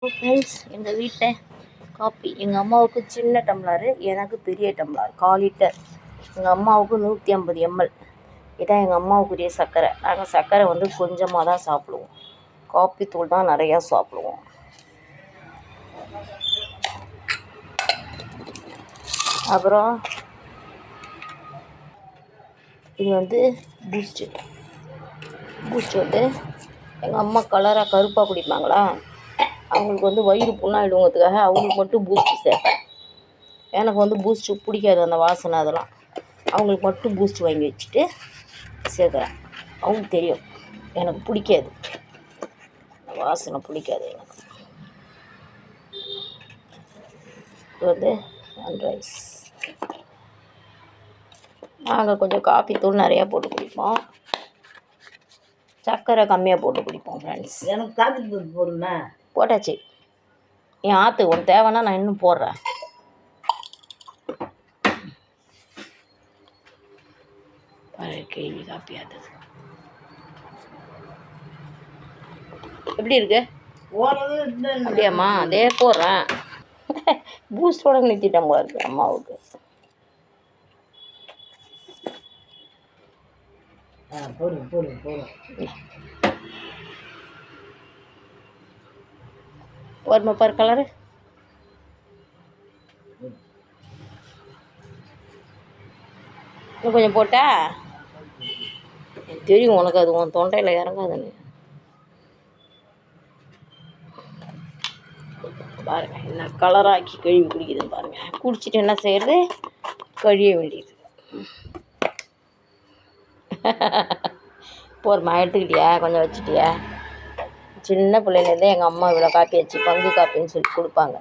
Friends, எங்கள் வீட்டில் copy எங்கள் அம்மாவுக்கு சின்ன டம்ளரு, எனக்கு பெரிய டம்ளர் 1/4 லிட்டர். எங்கள் அம்மாவுக்கு 150 ml. இதான் எங்கள் அம்மாவுக்குரிய சர்க்கரை. நாங்கள் சர்க்கரை கொஞ்சமாக தான் சாப்பிடுவோம். காப்பி தூள் தான் நிறையா சாப்பிடுவோம். அப்புறம் இது பூஸ்ட் எங்கள் அம்மா கலராக கருப்பாக குடிப்பாங்களா, அவங்களுக்கு வயிறு புண்ணாயிடுங்கிறதுக்காக அவங்களுக்கு மட்டும் பூஸ்ட்டு சேர்ப்பேன். எனக்கு பூஸ்ட்டு பிடிக்காது, அந்த வாசனை அதெல்லாம். அவங்களுக்கு மட்டும் பூஸ்ட் வாங்கி வச்சுட்டு சேர்க்குறேன். அவங்களுக்கு தெரியும் எனக்கு பிடிக்காது, வாசனை பிடிக்காது எனக்கு. இது சன்ரைஸ். நாங்கள் கொஞ்சம் காப்பி தூள் நிறையா போட்டு குடிப்போம், சர்க்கரை கம்மியாக போட்டு குடிப்போம் ஃப்ரெண்ட்ஸ். எனக்கு காப்பி தூள் போடுங்க. போட்டாச்சு. என் ஆற்று ஒன்று தேவைன்னா நான் இன்னும் போடுறேன். கேள்வி காப்பி ஆகுது எப்படி இருக்கு? அப்படியாம்மா? அதே போடுறேன். பூஸ்டோட நிறுத்திட்டேன் போல இருக்கு அம்மாவுக்கு. வருமா பாரு கலரு. இன்னும் கொஞ்சம் போட்டா தெரியும் உனக்கு, அது உன் தொண்டையில் இறங்காதுன்னு. பாருங்க என்ன கலராக்கி கழுவி குடிக்குதுன்னு பாருங்க. குடிச்சிட்டு என்ன செய்யறது? கழிய வேண்டியது. போருமா, எடுத்துக்கிட்டியா? கொஞ்சம் வச்சுட்டியா? சின்ன பிள்ளைலேருந்தே எங்கள் அம்மா இவ்வளோ காப்பி வச்சு பங்கு காப்பின்னு சொல்லி கொடுப்பாங்க.